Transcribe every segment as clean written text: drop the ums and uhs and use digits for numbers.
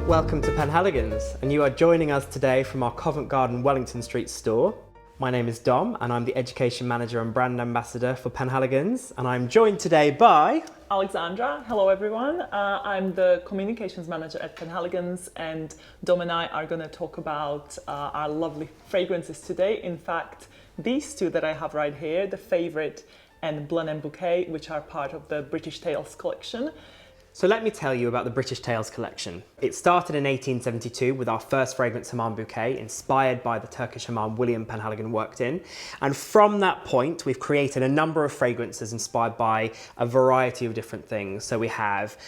Welcome to Penhaligon's, and you are joining us today from our Covent Garden, Wellington Street store. My name is Dom, and I'm the Education Manager and Brand Ambassador for Penhaligon's, and I'm joined today by... Alexandra. Hello everyone. I'm the Communications Manager at Penhaligon's, and Dom and I are going to talk about our lovely fragrances today. In fact, these two that I have right here, the Favourite and Blenheim Bouquet, which are part of the British Tales collection. So let me tell you about the British Tales collection. It started in 1872 with our first fragrance Hamam bouquet, inspired by the Turkish Hamam William Penhaligon worked in. And from that point, we've created a number of fragrances inspired by a variety of different things. So we have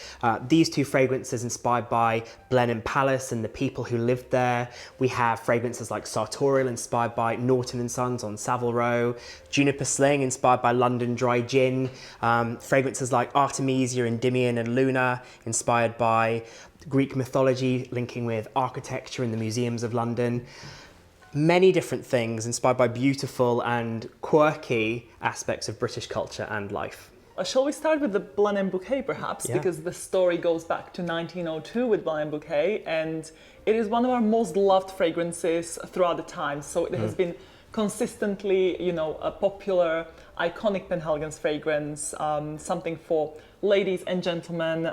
these two fragrances inspired by Blenheim Palace and the people who lived there. We have fragrances like Sartorial inspired by Norton and Sons on Savile Row, Juniper Sling inspired by London Dry Gin, fragrances like Artemisia, Endymion and Luna inspired by Greek mythology, linking with architecture in the museums of London. Many different things inspired by beautiful and quirky aspects of British culture and life. Shall we start with the Blenheim Bouquet perhaps? Yeah. Because the story goes back to 1902 with Blenheim Bouquet, and it is one of our most loved fragrances throughout the time. So it has been consistently, a popular, iconic Penhaligon's fragrance, something for ladies and gentlemen,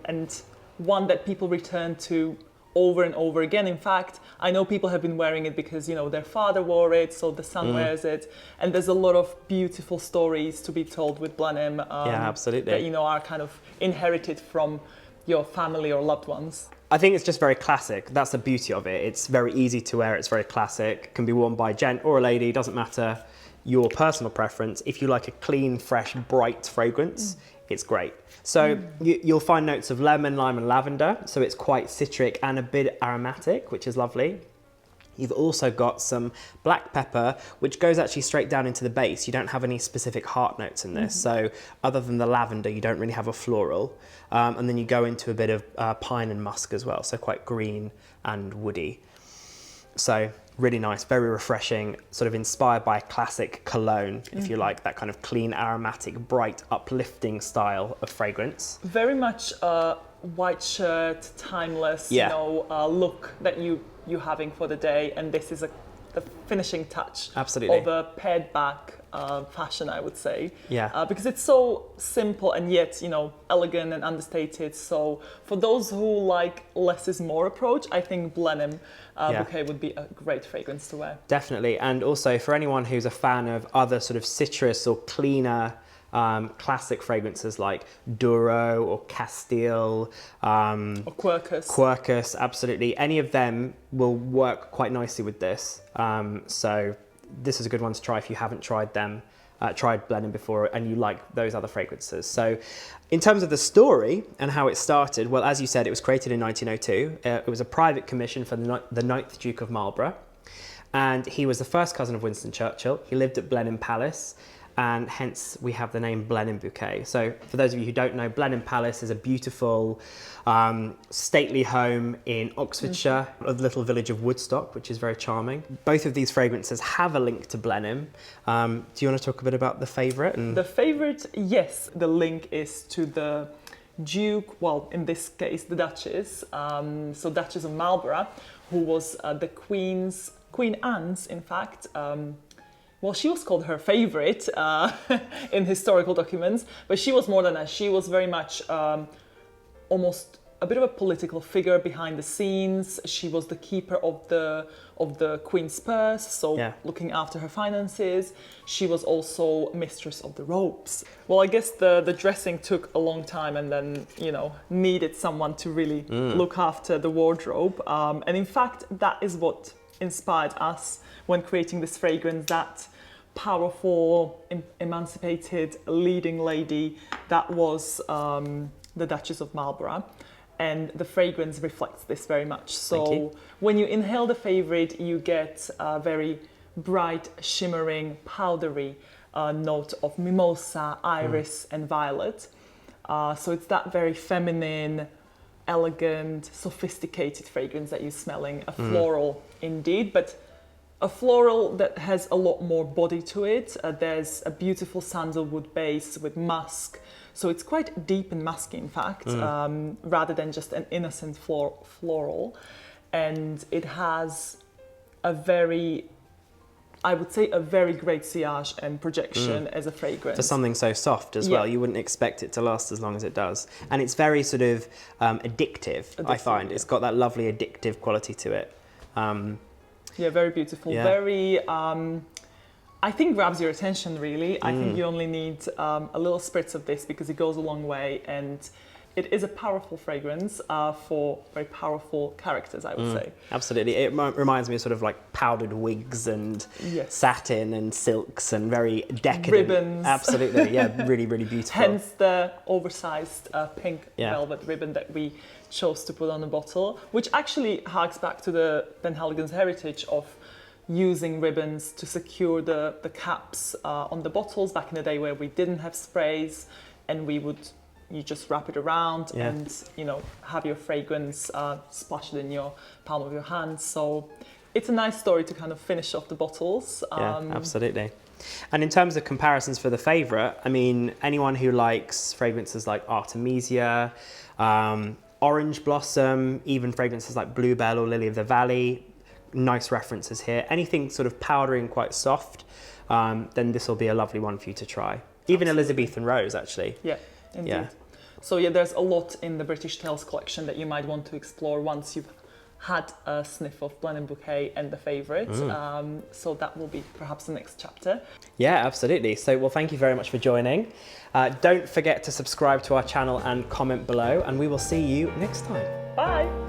and one that people return to over and over again. In fact, I know people have been wearing it because, their father wore it, so the son wears it. And there's a lot of beautiful stories to be told with Blenheim. Yeah, absolutely. That, are kind of inherited from your family or loved ones. I think it's just very classic. That's the beauty of it. It's very easy to wear. It's very classic. Can be worn by a gent or a lady. Doesn't matter your personal preference. If you like a clean, fresh, bright fragrance, it's great. So you'll find notes of lemon, lime and lavender. So it's quite citric and a bit aromatic, which is lovely. You've also got some black pepper, which goes actually straight down into the base. You don't have any specific heart notes in this. So other than the lavender, you don't really have a floral. And then you go into a bit of pine and musk as well. So quite green and woody. So really nice, very refreshing, sort of inspired by a classic cologne, if you like, that kind of clean, aromatic, bright, uplifting style of fragrance. Very much white shirt, timeless, look that you're having for the day, and this is the finishing touch Absolutely. Of a pared back fashion, I would say. Yeah. Because it's so simple and yet, elegant and understated. So for those who like less is more approach, I think Blenheim Bouquet would be a great fragrance to wear. Definitely. And also for anyone who's a fan of other sort of citrus or cleaner classic fragrances like Douro or Castile, Or Quercus. Quercus, absolutely. Any of them will work quite nicely with this. So this is a good one to try if you haven't tried them, tried Blenheim before and you like those other fragrances. So in terms of the story and how it started, well, as you said, it was created in 1902. It was a private commission for the 9th Duke of Marlborough. And he was the first cousin of Winston Churchill. He lived at Blenheim Palace, and hence we have the name Blenheim Bouquet. So for those of you who don't know, Blenheim Palace is a beautiful, stately home in Oxfordshire, the little village of Woodstock, which is very charming. Both of these fragrances have a link to Blenheim. Do you want to talk a bit about the Favourite? The Favourite, yes, the link is to the Duke, well, in this case, the Duchess, so Duchess of Marlborough, who was the Queen Anne's, in fact. Well, she was called her favourite in historical documents, but she was more than that. She was very much almost a bit of a political figure behind the scenes. She was the keeper of the Queen's purse, so looking after her finances. She was also mistress of the robes. Well, I guess the dressing took a long time, and then needed someone to really look after the wardrobe. And in fact, that is what inspired us when creating this fragrance, that powerful, emancipated leading lady that was the Duchess of Marlborough. And the fragrance reflects this very much. So when you inhale the Favourite, you get a very bright, shimmering, powdery note of mimosa, iris and violet. So it's that very feminine, elegant, sophisticated fragrance that you're smelling, a floral indeed, but a floral that has a lot more body to it. There's a beautiful sandalwood base with musk, So it's quite deep and musky, in fact, rather than just an innocent floral. And it has a very, I would say, a very great sillage and projection as a fragrance. For something so soft as well, you wouldn't expect it to last as long as it does. And it's very sort of addictive, I find. It's got that lovely addictive quality to it. Yeah, very beautiful. Yeah. Very, I think grabs your attention really. I think you only need a little spritz of this because it goes a long way, and it is a powerful fragrance for very powerful characters, I would say. Absolutely. It reminds me of sort of like powdered wigs and satin and silks and very decadent. Ribbons. Absolutely, yeah, really, really beautiful. Hence the oversized pink velvet ribbon that we chose to put on the bottle, which actually harks back to the Penhaligon's heritage of using ribbons to secure the caps on the bottles back in the day where we didn't have sprays, and you just wrap it around and, you know, have your fragrance splashed in your palm of your hand. So it's a nice story to kind of finish off the bottles. Yeah, absolutely. And in terms of comparisons for the favourite, I mean, anyone who likes fragrances like Artemisia, Orange Blossom, even fragrances like Bluebell or Lily of the Valley, nice references here. Anything sort of powdery and quite soft, then this will be a lovely one for you to try. Even Elizabethan Rose, actually. Yeah, indeed. Yeah. So yeah, there's a lot in the British Tales collection that you might want to explore once you've had a sniff of Blenheim Bouquet and the favourite. So that will be perhaps the next chapter. Yeah, absolutely. So, well, thank you very much for joining. Don't forget to subscribe to our channel and comment below, and we will see you next time. Bye!